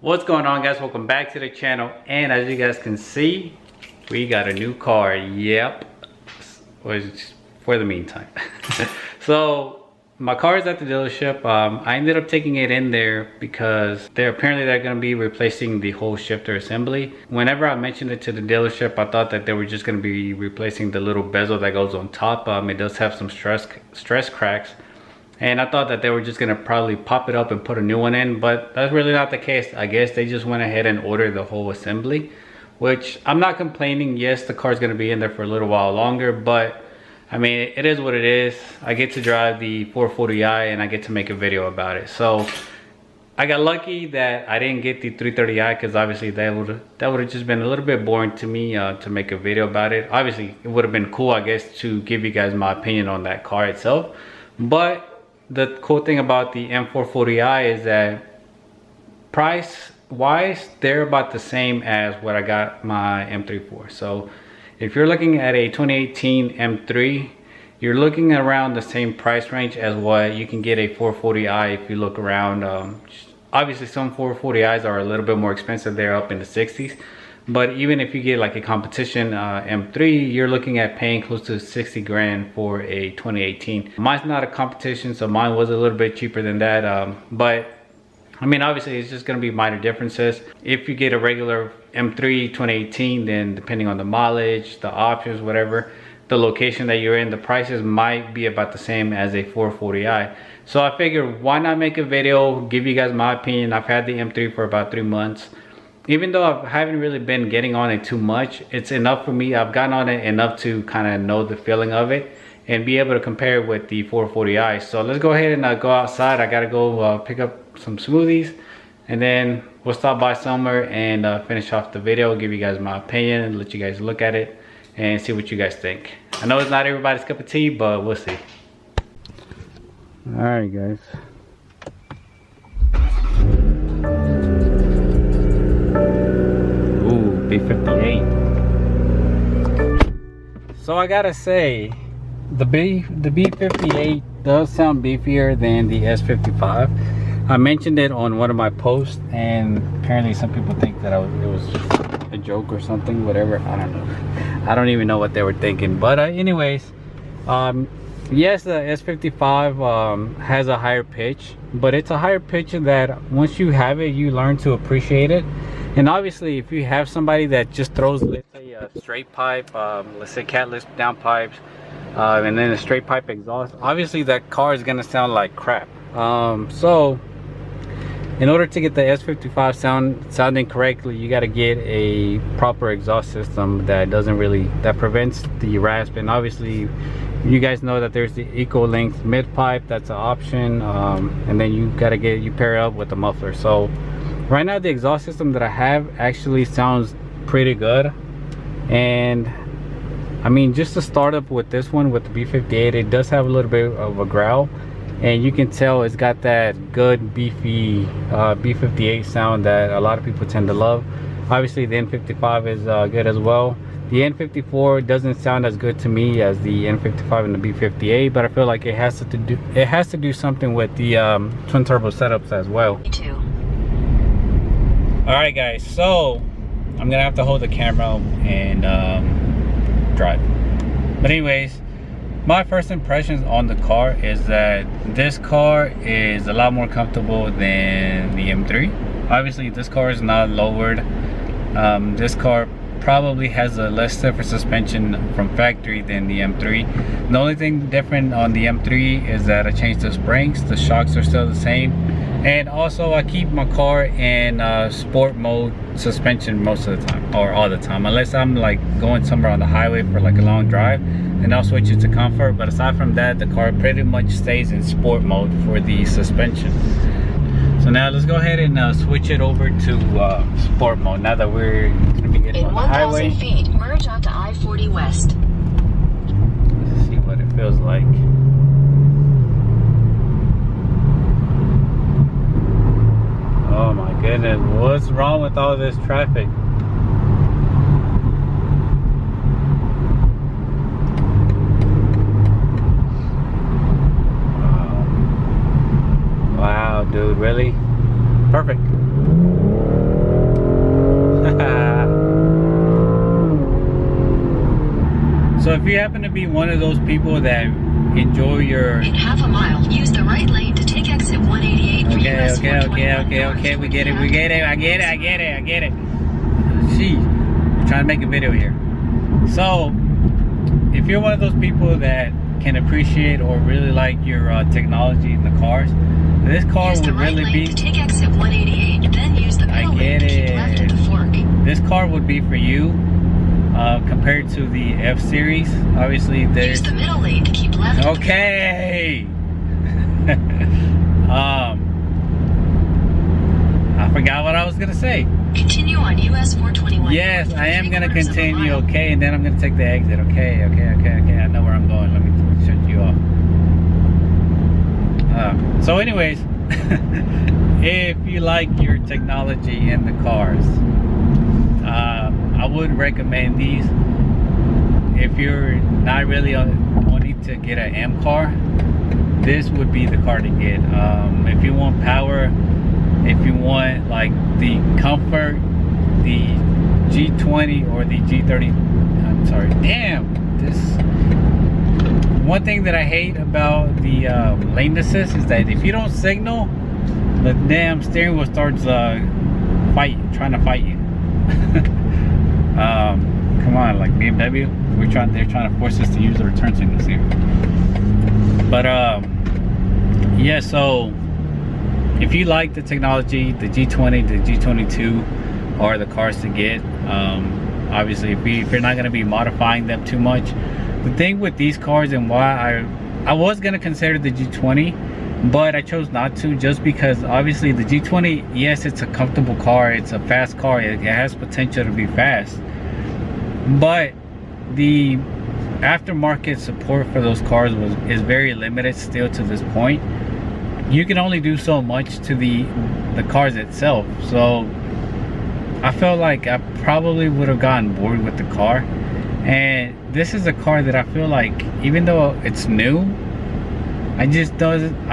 What's going on, guys? Welcome back to the channel. And as you guys can see, we got a new car. Yep, was for the meantime. So my car is at the dealership. I ended up taking it in there because they're going to be replacing the whole shifter assembly. Whenever I mentioned it to the dealership, I thought that they were just going to be replacing the little bezel that goes on top. It does have some stress cracks, and I thought that they were just gonna probably pop it up and put a new one in, but that's really not the case. I guess they just went ahead and ordered the whole assembly, which I'm not complaining. Yes, the car's gonna be in there for a little while longer, but I mean, it is what it is. I get to drive the 440i and I get to make a video about it. So I got lucky that I didn't get the 330i, because obviously that would have just been a little bit boring to me to make a video about it. Obviously it would have been cool, I guess, to give you guys my opinion on that car itself, but the cool thing about the M440i is that price wise, they're about the same as what I got my M3 for. So if you're looking at a 2018 M3, you're looking around the same price range as what you can get a 440i if you look around. Obviously some 440i's are a little bit more expensive. They're up in the 60s. But even if you get like a competition M3, you're looking at paying close to 60 grand for a 2018. Mine's not a competition, so mine was a little bit cheaper than that. But I mean, obviously it's just gonna be minor differences. If you get a regular M3 2018, then depending on the mileage, the options, whatever, the location that you're in, the prices might be about the same as a 440i. So I figured, why not make a video, give you guys my opinion. I've had the M3 for about 3 months. Even though I haven't really been getting on it too much, it's enough for me. I've gotten on it enough to kind of know the feeling of it and be able to compare it with the 440i. So let's go ahead and go outside. I gotta go pick up some smoothies, and then we'll stop by somewhere and finish off the video, give you guys my opinion and let you guys look at it and see what you guys think. I know it's not everybody's cup of tea, but we'll see. All right, guys. B58. So I gotta say, the B58 does sound beefier than the S55. I mentioned it on one of my posts, and apparently some people think that it was a joke or something, whatever. I don't know. I don't even know what they were thinking. But anyways, yes, the S55 has a higher pitch, but it's a higher pitch that once you have it, you learn to appreciate it. And obviously, if you have somebody that just throws, let's say, a straight pipe, let's say cat lift down pipes, and then a straight pipe exhaust, obviously that car is gonna sound like crap. So in order to get the S55 sounding correctly, you got to get a proper exhaust system that prevents the rasp. And obviously you guys know that there's the equal length mid pipe, that's an option, and then you pair it up with the muffler. So right now the exhaust system that I have actually sounds pretty good. And I mean, just to start up with this one, with the B58, it does have a little bit of a growl, and you can tell it's got that good beefy B58 sound that a lot of people tend to love. Obviously the N55 is good as well. The N54 doesn't sound as good to me as the N55 and the B58, but I feel like it has to do something with the twin turbo setups as well. Alright guys, so I'm gonna have to hold the camera and drive. But anyways, my first impressions on the car is that this car is a lot more comfortable than the M3. Obviously this car is not lowered. This car probably has a less stiffer suspension from factory than the M3. The only thing different on the M3 is that I changed the springs. The shocks are still the same, and also I keep my car in sport mode suspension most of the time, or all the time, unless I'm like going somewhere on the highway for like a long drive, and I'll switch it to comfort. But aside from that, the car pretty much stays in sport mode for the suspension. So now let's go ahead and switch it over to sport mode now that we're going to be getting on the highway. In 1,000 feet, merge onto I-40 West. Let's see what it feels like. Oh my goodness, what's wrong with all this traffic? Wow, dude, really? Perfect. if you happen to be one of those people that enjoy your... In half a mile, use the right lane to take exit 188 for US 421 Okay, we get it, I get it. Sheesh, I'm trying to make a video here. So, if you're one of those people that can appreciate or really like your technology in the cars, this car Use the would right really lane be... to take exit 188, then use the middle lane to keep left at the fork. This car would be for you compared to the F series. Obviously, there's... Use the middle lane to keep left. Okay. I forgot what I was gonna say. Continue on US 421. Yes, I am gonna continue. Okay, and then I'm gonna take the exit. Okay. I know where I'm going. Let me shut you off. So, anyways, if you like your technology in the cars, I would recommend these. If you're not really wanting to get an M car, this would be the car to get. If you want power, if you want like the comfort, the G20 or the G30, I'm sorry, damn, this one thing that I hate about the lane assist is that if you don't signal, the damn steering wheel starts trying to fight you. Come on, like BMW, they're trying to force us to use the return signals here. But yeah, so if you like the technology, the G20, the G22 are the cars to get. Obviously, if you're not going to be modifying them too much. The thing with these cars and why I was going to consider the G20, but I chose not to, just because obviously the G20, yes, it's a comfortable car, it's a fast car, it has potential to be fast, but the aftermarket support for those cars is very limited still to this point. You can only do so much to the cars itself, so I felt like I probably would have gotten bored with the car. And this is a car that I feel like, even though it's new, I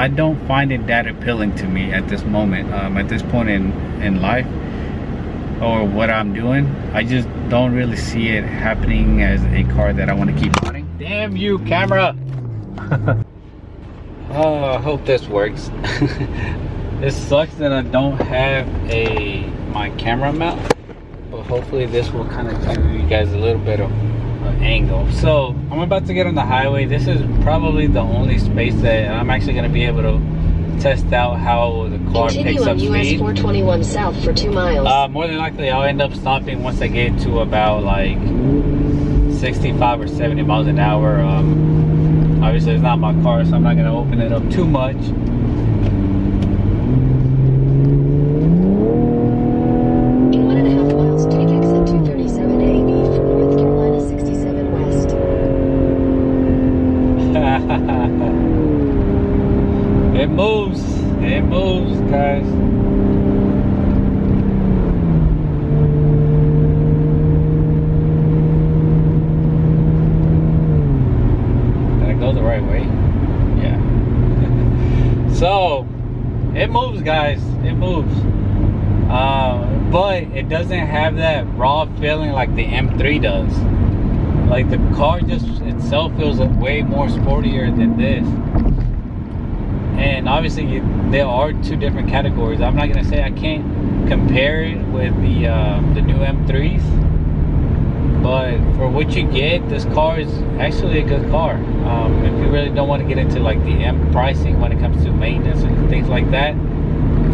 don't find it that appealing to me at this moment, at this point in life, or what I'm doing. I just don't really see it happening as a car that I want to keep running. Damn you, camera! Oh, I hope this works. It sucks that I don't have my camera mount, but hopefully this will kind of give you guys a little bit of angle. So I'm about to get on the highway. This is probably the only space that I'm actually going to be able to test out how the car picks up speed. Continue on US 421 south for 2 miles. More than likely I'll end up stopping once I get to about like 65 or 70 miles an hour. Obviously it's not my car, so I'm not going to open it up too much. It moves, guys. Did I go the right way? Yeah. So, it moves, guys. It moves. But it doesn't have that raw feeling like the M3 does. Like, the car just itself feels way more sportier than this. And obviously there are two different categories. I'm not gonna say I can't compare it with the new M3s, but for what you get, this car is actually a good car. If you really don't want to get into like the M pricing when it comes to maintenance and things like that,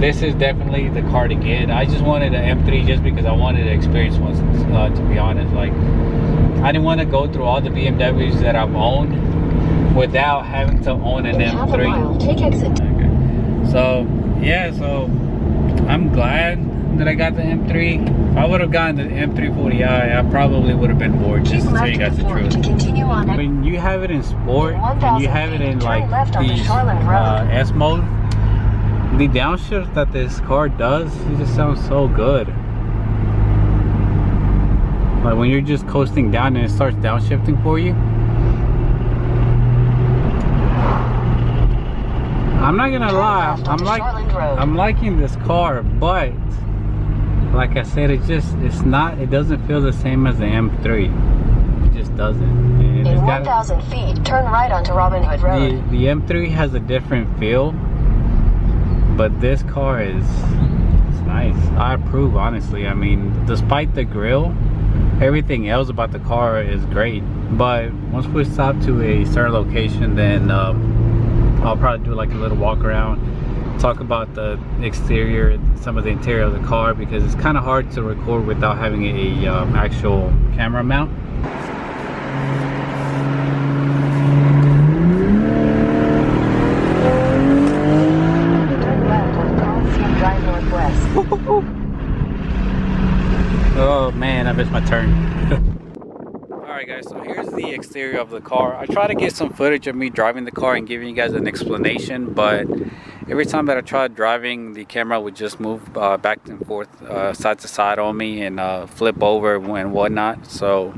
this is definitely the car to get. I just wanted an M3 just because I wanted to experience one, to be honest. Like, I didn't want to go through all the BMWs that I've owned without having to own an M3. Take exit. Okay. So yeah, so I'm glad that I got the M3. If I would have gotten the M440i, I probably would have been bored, just to tell you guys the truth. When you have it in sport and you have it in like the S mode, the downshift that this car does, it just sounds so good. Like when you're just coasting down and it starts downshifting for you. I'm not gonna lie, I'm liking this car, but like I said, it doesn't feel the same as the M3. It just just doesn't. And In it's got 1,000 feet, turn right onto Robin Hood Road. the M3 has a different feel, but this car is nice. I approve, honestly. I mean, despite the grill, everything else about the car is great. But once we stop to a certain location, then I'll probably do like a little walk around, talk about the exterior, some of the interior of the car, because it's kind of hard to record without having a actual camera mount. Turn left on Coliseum Drive Northwest. Oh man, I missed my turn. Alright guys, so here's the exterior of the car. I try to get some footage of me driving the car and giving you guys an explanation, but every time that I tried driving, the camera would just move back and forth, side to side on me, and flip over and whatnot. So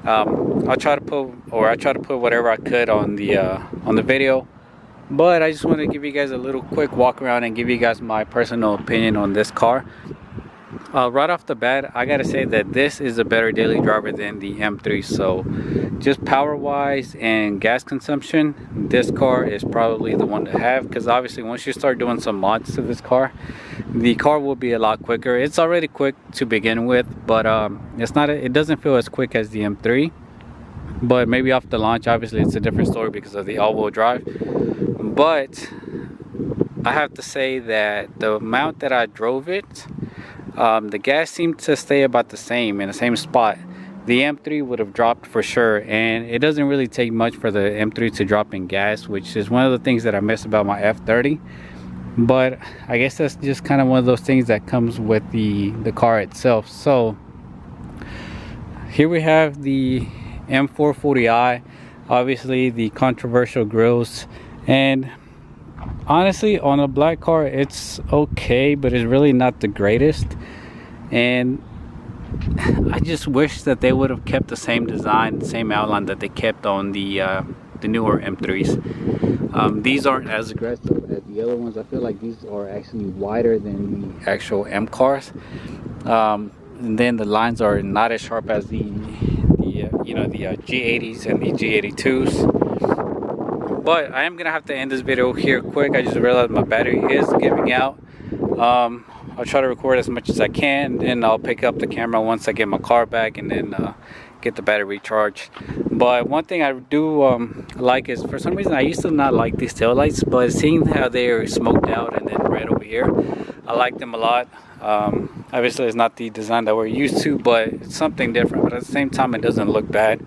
I try to put whatever I could on the video. But I just want to give you guys a little quick walk around and give you guys my personal opinion on this car. Right off the bat, I gotta say that this is a better daily driver than the M3. So just power wise and gas consumption, this car is probably the one to have, because obviously once you start doing some mods to this car, the car will be a lot quicker. It's already quick to begin with, but it doesn't feel as quick as the M3. But maybe off the launch, obviously it's a different story because of the all-wheel drive. But I have to say that the amount that I drove it, the gas seemed to stay about the same, in the same spot. The M3 would have dropped for sure, and it doesn't really take much for the M3 to drop in gas, which is one of the things that I miss about my F30. But I guess that's just kind of one of those things that comes with the car itself. So here we have the M440i, obviously the controversial grills, and honestly on a black car it's okay, but it's really not the greatest. And I just wish that they would have kept the same design, same outline that they kept on the newer M3s. These aren't as aggressive as the other ones. I feel like these are actually wider than the actual M cars, and then the lines are not as sharp as the G80s and the G82s. But I am gonna have to end this video here quick. I just realized my battery is giving out. I'll try to record as much as I can, and I'll pick up the camera once I get my car back, and then get the battery recharged. But one thing I do like is, for some reason I used to not like these taillights, but seeing how they're smoked out and then red over here, I like them a lot. Obviously it's not the design that we're used to, but it's something different. But at the same time, it doesn't look bad.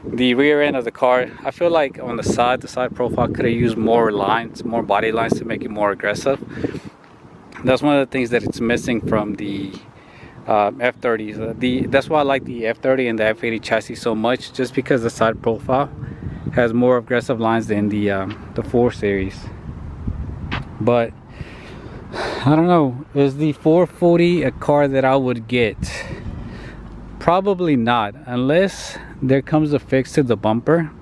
The rear end of the car, I feel like on the side profile could have used more lines, more body lines, to make it more aggressive. That's one of the things that it's missing from the F30s. That's why I like the F30 and the F80 chassis so much, just because the side profile has more aggressive lines than the 4 Series. But I don't know, is the 440 a car that I would get? Probably not, unless there comes a fix to the bumper.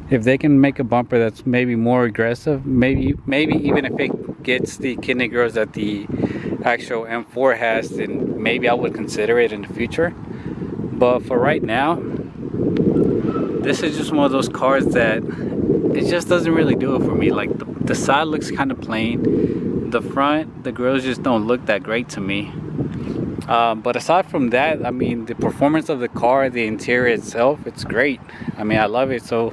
If they can make a bumper that's maybe more aggressive, maybe even if it gets the kidney grills that the actual M4 has, then maybe I would consider it in the future. But for right now, this is just one of those cars that it just doesn't really do it for me. Like the side looks kind of plain, the front, the grills just don't look that great to me. But aside from that, I mean, the performance of the car, the interior itself, it's great. I mean, I love it. So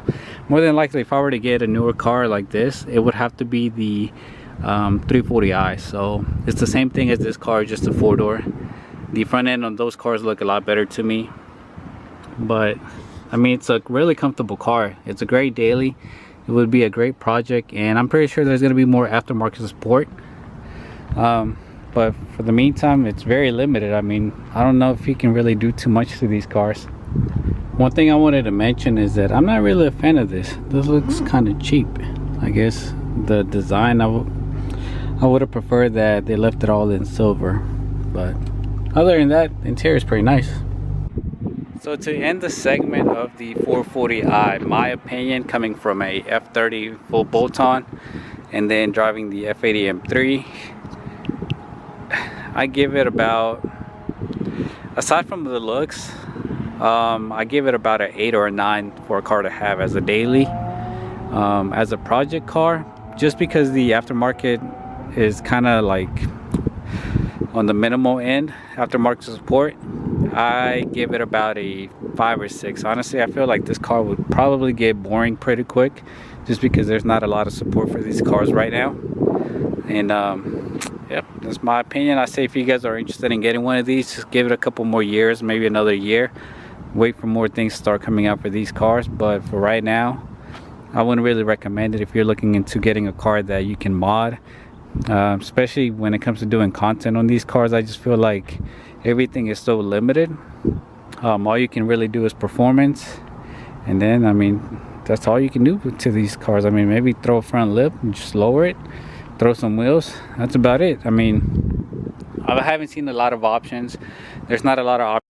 more than likely, if I were to get a newer car like this, it would have to be the 340i. So it's the same thing as this car, just a 4-door. The front end on those cars look a lot better to me. But I mean, it's a really comfortable car. It's a great daily. It would be a great project, and I'm pretty sure there's going to be more aftermarket support. But for the meantime, it's very limited. I mean, I don't know if you can really do too much to these cars. One thing I wanted to mention is that I'm not really a fan of this. This looks kind of cheap. I guess the design, I would have preferred that they left it all in silver. But other than that, the interior is pretty nice. So to end the segment of the 440i, my opinion, coming from a F30 full bolt-on and then driving the F80 M3, I give it about, aside from the looks, I give it about an 8 or a 9 for a car to have as a daily. As a project car, just because the aftermarket is kind of like on the minimal end, aftermarket support, I give it about a 5 or 6. Honestly, I feel like this car would probably get boring pretty quick, just because there's not a lot of support for these cars right now. And yep, that's my opinion. I say if you guys are interested in getting one of these, just give it a couple more years, maybe another year. Wait for more things to start coming out for these cars. But for right now, I wouldn't really recommend it if you're looking into getting a car that you can mod. Especially when it comes to doing content on these cars, I just feel like everything is so limited. All you can really do is performance, and then I mean that's all you can do to these cars. I mean, maybe throw a front lip and just lower it, throw some wheels, that's about it. I mean, I haven't seen a lot of options. There's not a lot of options